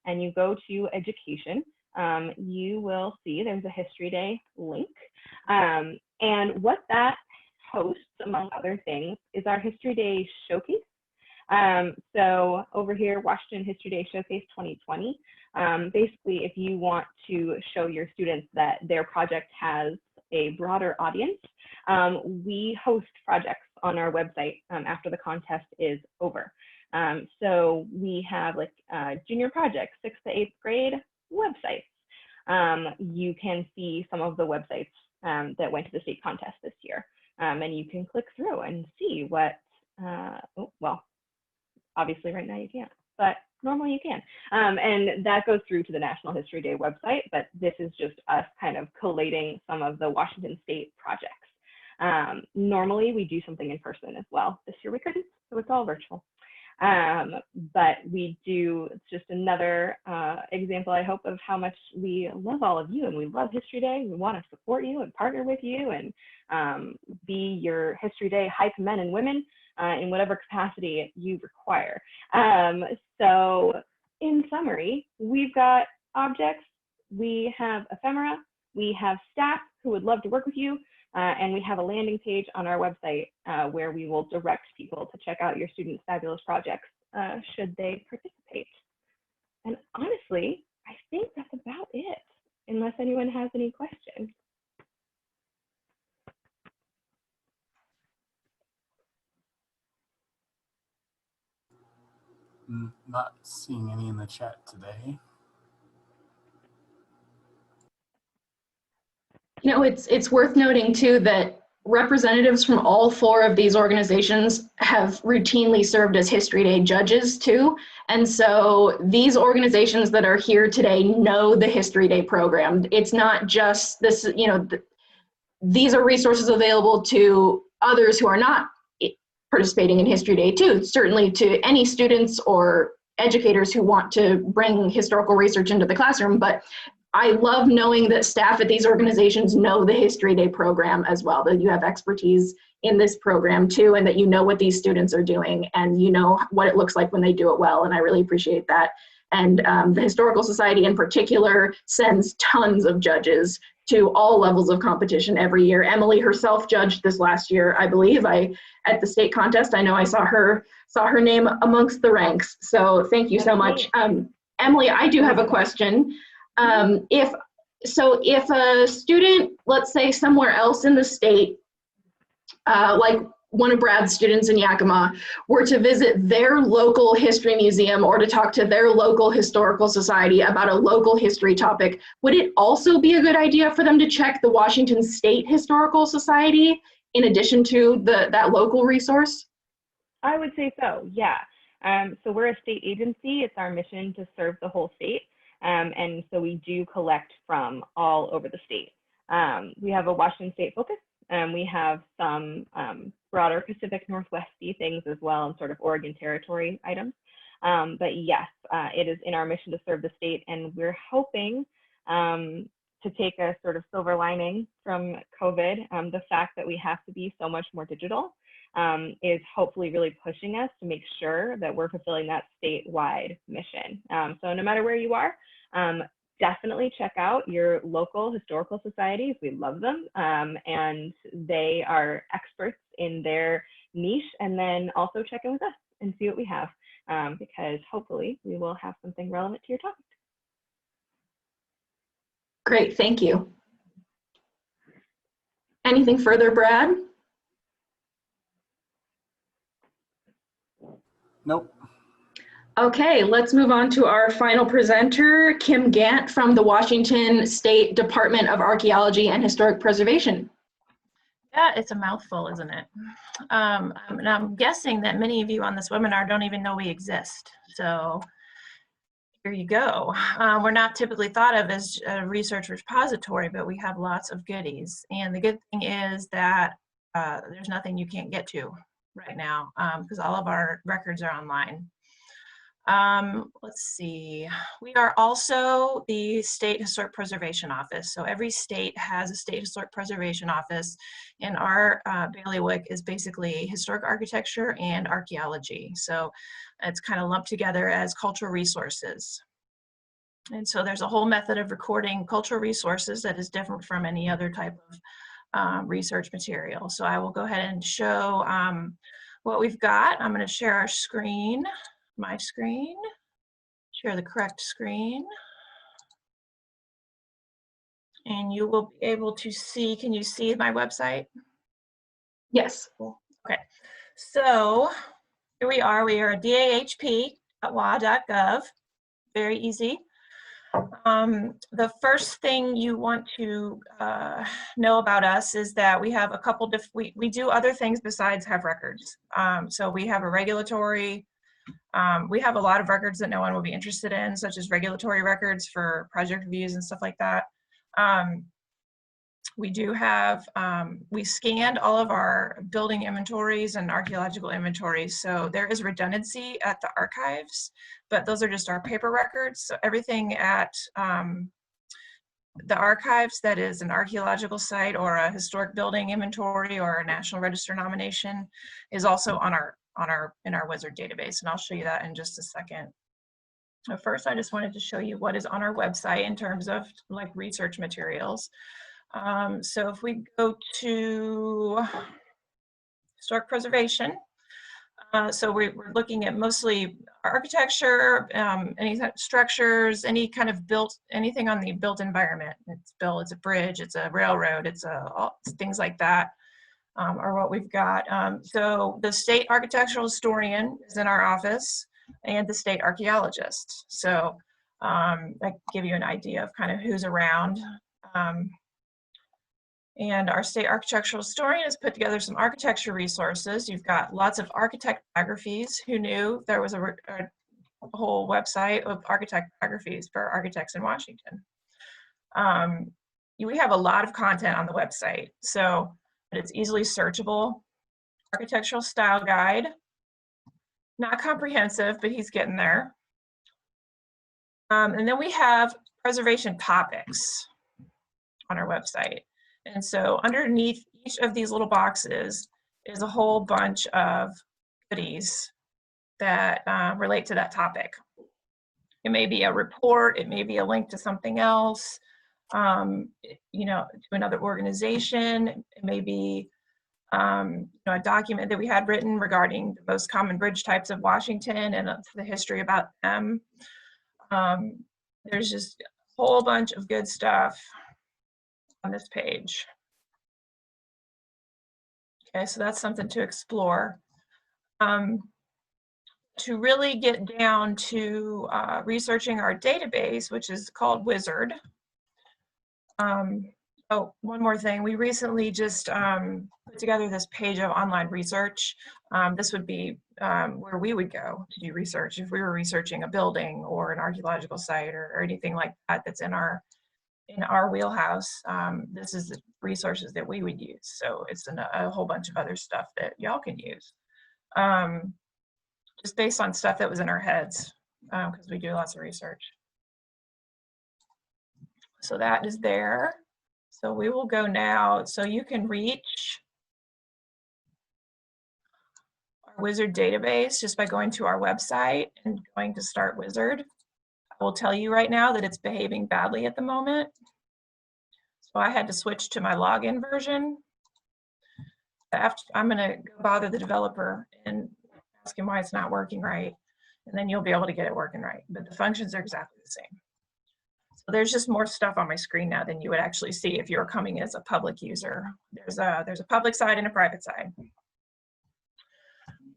and you go to education, you will see there's a History Day link. And what that hosts, among other things, is our History Day Showcase. So over here, Washington History Day Showcase 2020. Basically, if you want to show your students that their project has a broader audience, we host projects on our website after the contest is over. So we have like junior projects, 6th to 8th grade websites. You can see some of the websites that went to the state contest this year. And you can click through and see what, Obviously right now you can't, but normally you can. And that goes through to the National History Day website, but this is just us kind of collating some of the Washington State projects. Normally we do something in person as well. This year we couldn't, so it's all virtual. But we do, it's just another example, I hope, of how much we love all of you and we love History Day. We want to support you and partner with you and be your History Day hype men and women in whatever capacity you require. So in summary, we've got objects, we have ephemera, we have staff who would love to work with you, and we have a landing page on our website where we will direct people to check out your students' fabulous projects should they participate. And honestly, I think that's about it, unless anyone has any questions. Not seeing any in the chat today. You know, it's worth noting too that representatives from all 4 of these organizations have routinely served as History Day judges too. And so these organizations that are here today know the History Day program. It's not just this, you know, these are resources available to others who are not participating in History Day too, certainly to any students or educators who want to bring historical research into the classroom. But I love knowing that staff at these organizations know the History Day program as well, that you have expertise in this program too, and that you know what these students are doing and you know what it looks like when they do it well, and I really appreciate that. And the Historical Society in particular sends tons of judges to all levels of competition every year. Emily herself judged this last year, I believe. At the state contest, I know I saw her name amongst the ranks. So thank you so much. Emily, I do have a question. If a student, let's say somewhere else in the state, like one of Brad's students in Yakima, were to visit their local history museum or to talk to their local historical society about a local history topic, would it also be a good idea for them to check the Washington State Historical Society in addition to that local resource? I would say so, yeah. So we're a state agency. It's our mission to serve the whole state. And so we do collect from all over the state. We have a Washington State focus. We have some broader Pacific Northwesty things as well, and sort of Oregon Territory items. But yes, it is in our mission to serve the state, and we're hoping to take a sort of silver lining from COVID. The fact that we have to be so much more digital is hopefully really pushing us to make sure that we're fulfilling that statewide mission. So no matter where you are, definitely check out your local historical societies. We love them, and they are experts in their niche. And then also check in with us and see what we have, because hopefully we will have something relevant to your topic. Great, thank you. Anything further, Brad? Nope. Okay, let's move on to our final presenter, Kim Gant from the Washington State Department of Archaeology and Historic Preservation. Yeah, it's a mouthful, isn't it? And I'm guessing that many of you on this webinar don't even know we exist. So here you go. We're not typically thought of as a research repository, but we have lots of goodies. And the good thing is that there's nothing you can't get to right now because all of our records are online. Let's see, we are also the State Historic Preservation Office. So every state has a State Historic Preservation Office, and our bailiwick is basically historic architecture and archaeology. So it's kind of lumped together as cultural resources. And so there's a whole method of recording cultural resources that is different from any other type of research material. So I will go ahead and show what we've got. I'm going to share our screen. My screen, share the correct screen, and you will be able to see, can you see my website? Yes. Okay, so here we are a dahp.wa.gov, very easy. The first thing you want to know about us is that we have a couple we do other things besides have records. So we have a regulatory We have a lot of records that no one will be interested in, such as regulatory records for project reviews and stuff like that. We do have, we scanned all of our building inventories and archaeological inventories, so there is redundancy at the archives, but those are just our paper records. So everything at the archives that is an archaeological site or a historic building inventory or a National Register nomination is also on in our Wizard database, and I'll show you that in just a second. So first, I just wanted to show you what is on our website in terms of like research materials. So if we go to historic preservation, so we're looking at mostly architecture, any structures, any kind of anything on the built environment. It's a bridge, it's a railroad, it's things like that are what we've got. So the state architectural historian is in our office and the state archaeologist. So I give you an idea of kind of who's around. And our state architectural historian has put together some architecture resources. You've got lots of architect biographies. Who knew there was a whole website of architect biographies for architects in Washington? We have a lot of content on the website, so it's easily searchable. Architectural style guide, not comprehensive, but he's getting there. And then we have preservation topics on our website. And so underneath each of these little boxes is a whole bunch of goodies that relate to that topic. It may be a report, it may be a link to something else, you know, to another organization. It may be you know, a document that we had written regarding the most common bridge types of Washington and the history about them. There's just a whole bunch of good stuff on this page. Okay, so that's something to explore. To really get down to researching our database, which is called Wizard. Oh, one more thing. We recently just put together this page of online research. This would be where we would go to do research if we were researching a building or an archaeological site or anything like that that's in our wheelhouse. This is the resources that we would use. So it's a whole bunch of other stuff that y'all can use. Just based on stuff that was in our heads, because we do lots of research. So that is there. So we will go now. So you can reach our Wizard database just by going to our website and going to Start Wizard. I will tell you right now that it's behaving badly at the moment. So I had to switch to my login version. I'm gonna go bother the developer and ask him why it's not working right. And then you'll be able to get it working right. But the functions are exactly the same. So there's just more stuff on my screen now than you would actually see if you were coming as a public user. There's a public side and a private side.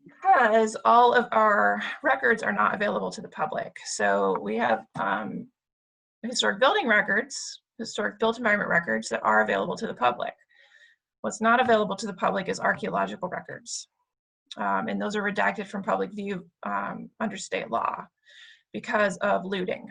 Because all of our records are not available to the public. So we have historic building records, historic built environment records that are available to the public. What's not available to the public is archaeological records. And those are redacted from public view under state law because of looting.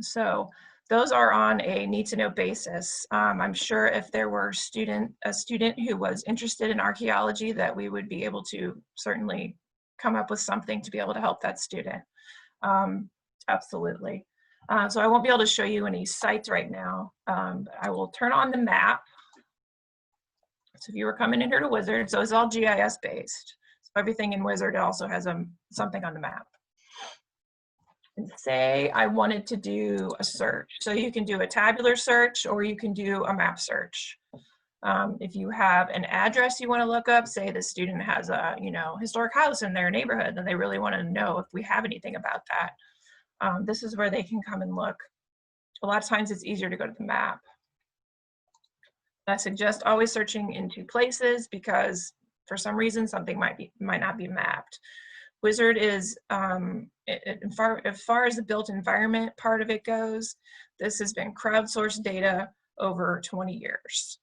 So those are on a need-to-know basis. I'm sure if there were a student who was interested in archaeology, that we would be able to certainly come up with something to be able to help that student. Absolutely. So I won't be able to show you any sites right now. I will turn on the map. So if you were coming in here to Wizard, so it's all GIS based. So everything in Wizard also has something on the map. And say I wanted to do a search. So you can do a tabular search or you can do a map search. If you have an address you want to look up, say the student has a historic house in their neighborhood, and they really want to know if we have anything about that. This is where they can come and look. A lot of times it's easier to go to the map. I suggest always searching in two places because for some reason something might not be mapped. Wizard is, as far as the built environment part of it goes, this has been crowdsourced data over 20 years.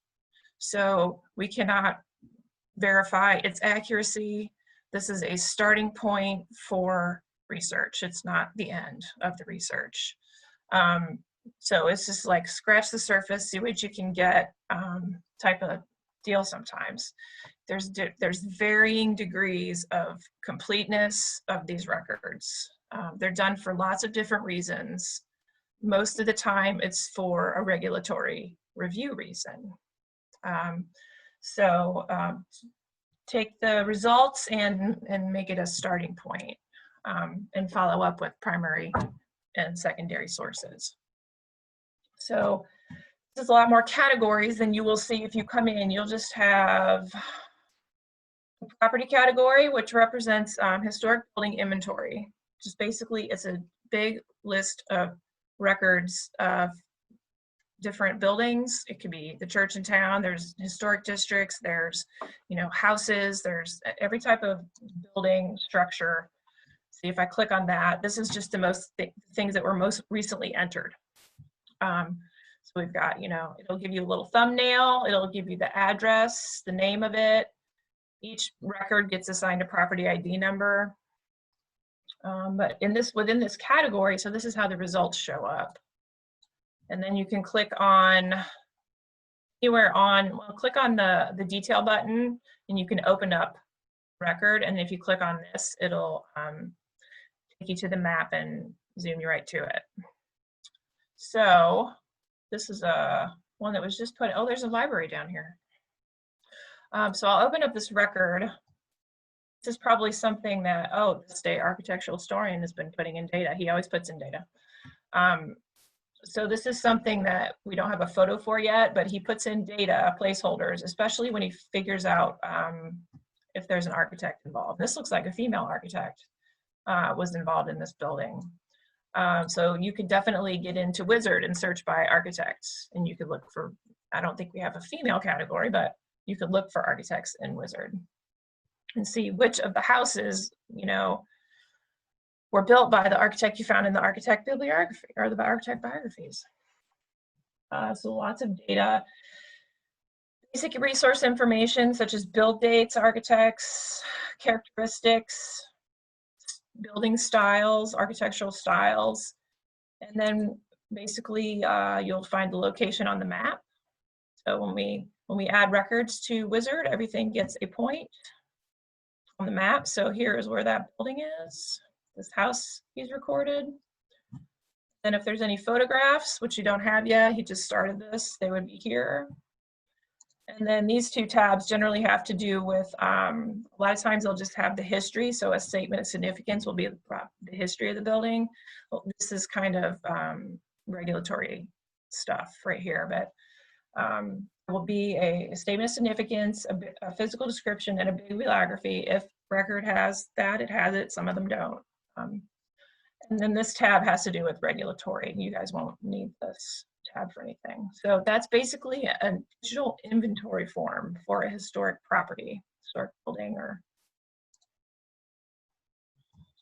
So we cannot verify its accuracy. This is a starting point for research. It's not the end of the research. So it's just like scratch the surface, see what you can get type of deal sometimes. There's varying degrees of completeness of these records. They're done for lots of different reasons. Most of the time it's for a regulatory review reason. Take the results and make it a starting point, and follow up with primary and secondary sources. So there's a lot more categories than you will see if you come in. You'll just have a property category, which represents historic building inventory. Just basically, it's a big list of records of different buildings. It could be the church in town, there's historic districts, there's, you know, houses, there's every type of building structure. See, if I click on that, this is just the most things that were most recently entered. So we've got, you know, it'll give you a little thumbnail, it'll give you the address, the name of it. Each record gets assigned a property ID number. But within this category, so this is how the results show up. And then you can click on click on the detail button and you can open up record. And if you click on this, it'll take you to the map and zoom you right to it. So this is one that was just put, oh, there's a library down here. So I'll open up this record. This is probably something that, oh, the state architectural historian has been putting in data. He always puts in data. So this is something that we don't have a photo for yet, but he puts in data placeholders, especially when he figures out if there's an architect involved. This looks like a female architect was involved in this building. So you could definitely get into Wizard and search by architects, and you could look for, I don't think we have a female category, but you could look for architects in Wizard and see which of the houses, you know, were built by the architect you found in the architect bibliography or the architect biographies. So lots of data. Basic resource information such as build dates, architects, characteristics, building styles, architectural styles, and then basically you'll find the location on the map. So when we add records to Wizard, everything gets a point on the map. So here is where that building is. This house he's recorded. And if there's any photographs, which you don't have yet, he just started this, they would be here. And then these two tabs generally have to do with, a lot of times they'll just have the history. So a statement of significance will be the history of the building. Well, this is kind of regulatory stuff right here, but will be a statement of significance, a physical description, and a bibliography. If record has that, it has it, some of them don't. And then this tab has to do with regulatory. You guys won't need this tab for anything. So that's basically a digital inventory form for a historic property, historic building, or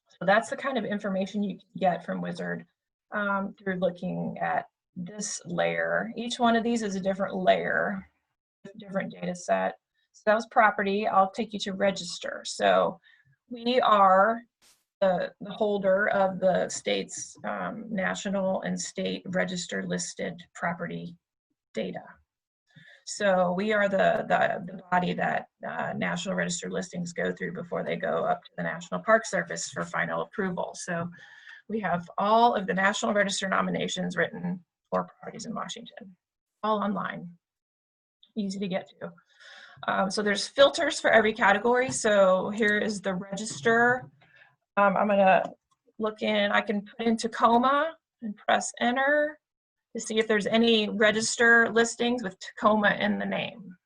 so that's the kind of information you can get from Wizard through looking at this layer. Each one of these is a different layer, different data set. So that was property. I'll take you to register. So we are the holder of the state's national and state register listed property data. So we are the body that national register listings go through before they go up to the National Park Service for final approval. So we have all of the National Register nominations written for properties in Washington, all online, easy to get to. So there's filters for every category. So here is the register. I'm gonna look in, I can put in Tacoma and press enter to see if there's any register listings with Tacoma in the name.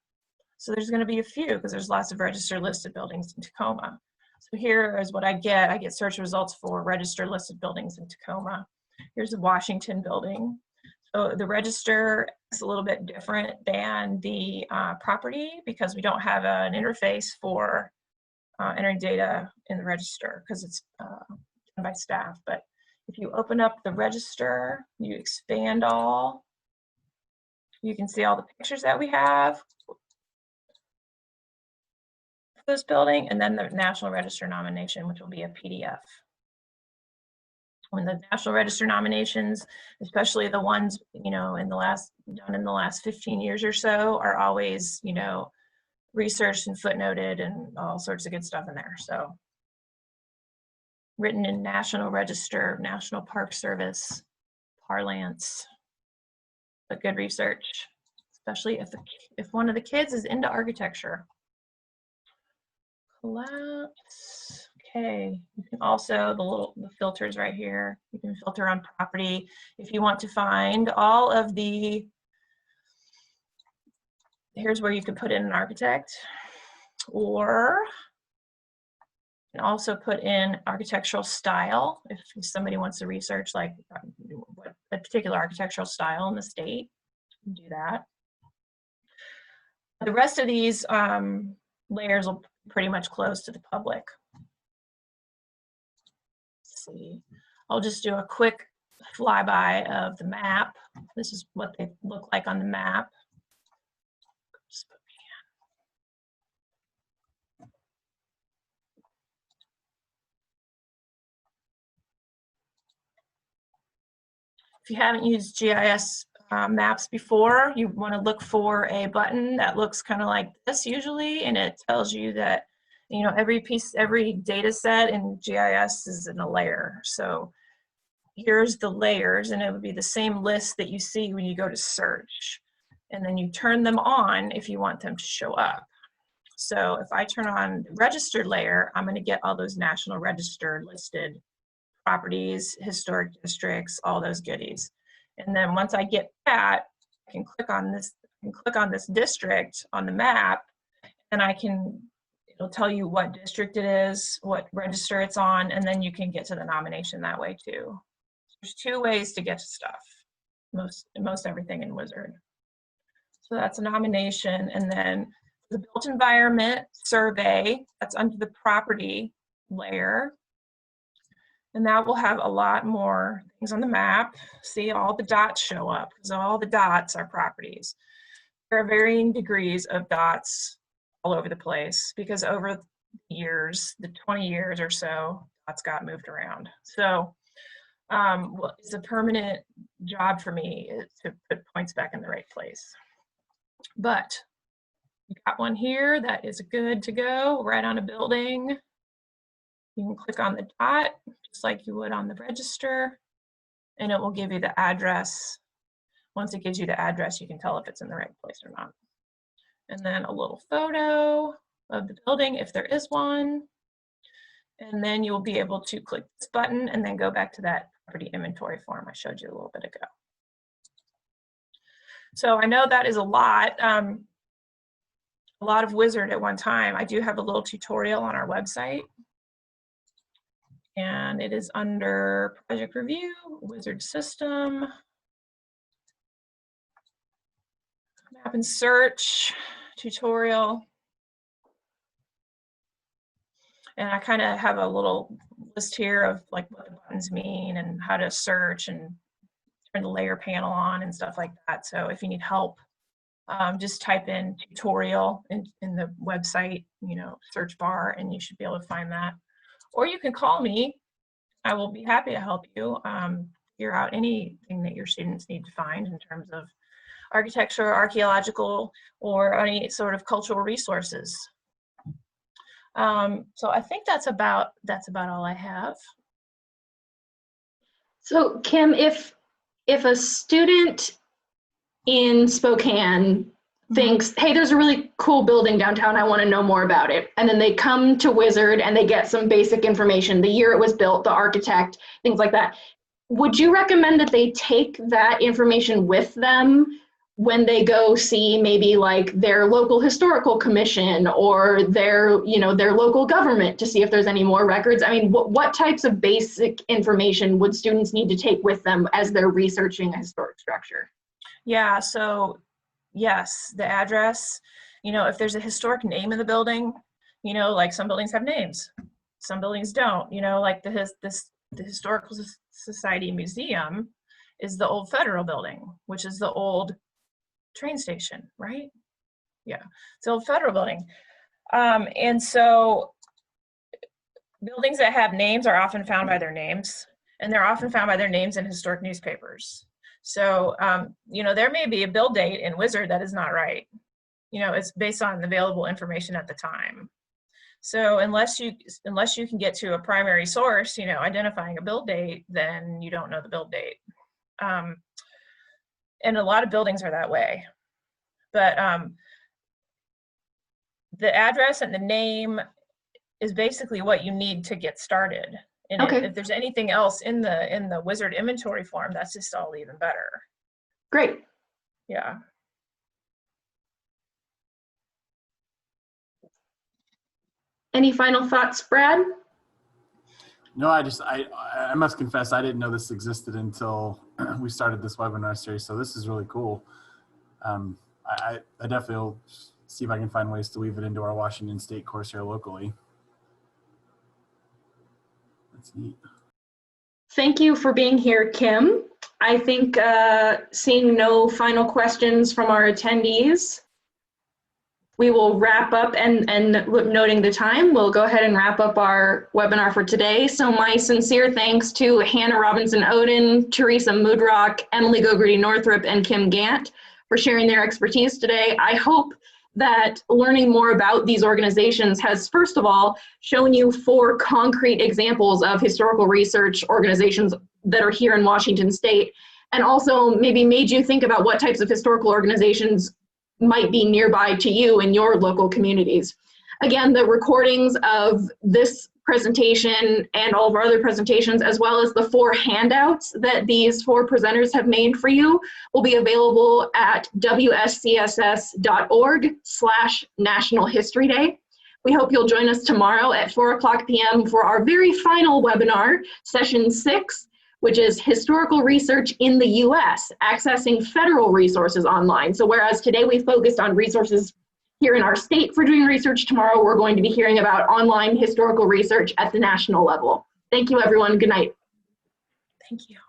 So there's gonna be a few because there's lots of register listed buildings in Tacoma. So here is what I get search results for register listed buildings in Tacoma. Here's the Washington building. So the register is a little bit different than the property because we don't have an interface for entering data in the register because it's done by staff. But if you open up the register, you expand all, you can see all the pictures that we have. this building, and then the National Register nomination, which will be a PDF. When the National Register nominations, especially the ones, you know, done in the last 15 years or so, are always, you know, researched and footnoted and all sorts of good stuff in there. So written in National Register, National Park Service parlance, but good research, especially if one of the kids is into architecture. Collapse. Okay, you can also, the filters right here, you can filter on property. If you want to find all of here's where you can put in an architect, or you can also put in architectural style. If somebody wants to research like what a particular architectural style in the state, you can do that. The rest of these layers will pretty much close to the public. See, I'll just do a quick flyby of the map. This is what they look like on the map. If you haven't used GIS maps before, you want to look for a button that looks kind of like this usually, and it tells you that, you know, every data set in GIS is in a layer. So here's the layers, and it would be the same list that you see when you go to search. And then you turn them on if you want them to show up. So if I turn on the registered layer, I'm going to get all those National Register listed properties, historic districts, all those goodies. And then once I get that, I can click on this district on the map, and it'll tell you what district it is, what register it's on, and then you can get to the nomination that way too. There's two ways to get to stuff, most everything in Wizard. So that's a nomination, and then the built environment survey, that's under the property layer. And that will have a lot more things on the map. See, all the dots show up because all the dots are properties. There are varying degrees of dots all over the place because over the years, the 20 years or so, dots got moved around. So it's a permanent job for me to put points back in the right place. But we got one here that is good to go right on a building. You can click on the dot, just like you would on the register, and it will give you the address. Once it gives you the address, you can tell if it's in the right place or not. And then a little photo of the building, if there is one. And then you'll be able to click this button and then go back to that property inventory form I showed you a little bit ago. So I know that is a lot of Wizard at one time. I do have a little tutorial on our website. And it is under Project Review, Wizard System, Map and Search, tutorial. And I kind of have a little list here of like what the buttons mean and how to search and turn the layer panel on and stuff like that. So if you need help, just type in tutorial in the website, you know, search bar, and you should be able to find that. Or you can call me. I will be happy to help you figure out anything that your students need to find in terms of architecture, archaeological, or any sort of cultural resources. So I think that's about all I have. So Kim, if a student in Spokane thinks, hey, there's a really cool building downtown, I want to know more about it, and then they come to Wizard and they get some basic information, the year it was built, the architect, things like that, would you recommend that they take that information with them when they go see maybe like their local historical commission or their, you know, their local government to see if there's any more records? I mean, what types of basic information would students need to take with them as they're researching a historic structure? Yeah, so yes, the address, you know, if there's a historic name of the building, you know, like some buildings have names, some buildings don't, you know, like the Historical Society Museum is the old Federal Building, which is the old train station, right? Yeah, it's the old Federal Building. And so buildings that have names are often found by their names, and they're often found by their names in historic newspapers. So, you know, there may be a build date in Wizard that is not right. You know, it's based on available information at the time. So unless you can get to a primary source, you know, identifying a build date, then you don't know the build date. And a lot of buildings are that way. But the address and the name is basically what you need to get started. And Okay. if there's anything else in the Wizard inventory form, that's just all even better. Great. Yeah. Any final thoughts, Brad? No, I must confess, I didn't know this existed until we started this webinar series. So this is really cool. I definitely will see if I can find ways to weave it into our Washington State course here locally. That's neat. Thank you for being here, Kim. I think seeing no final questions from our attendees, we will wrap up, and noting the time, we'll go ahead and wrap up our webinar for today. So my sincere thanks to Hannah Robinson-Oden, Teresa Moodrock, Emily Gogarty-Northrup, and Kim Gant for sharing their expertise today. I hope that learning more about these organizations has, first of all, shown you 4 concrete examples of historical research organizations that are here in Washington State, and also maybe made you think about what types of historical organizations might be nearby to you in your local communities. Again, the recordings of this presentation and all of our other presentations, as well as the 4 handouts that these 4 presenters have made for you, will be available at wscss.org/National History Day. We hope you'll join us tomorrow at 4:00 p.m. for our very final webinar, session 6, which is Historical Research in the U.S., Accessing Federal Resources Online. So whereas today we focused on resources here in our state for doing research, tomorrow we're going to be hearing about online historical research at the national level. Thank you, everyone. Good night. Thank you.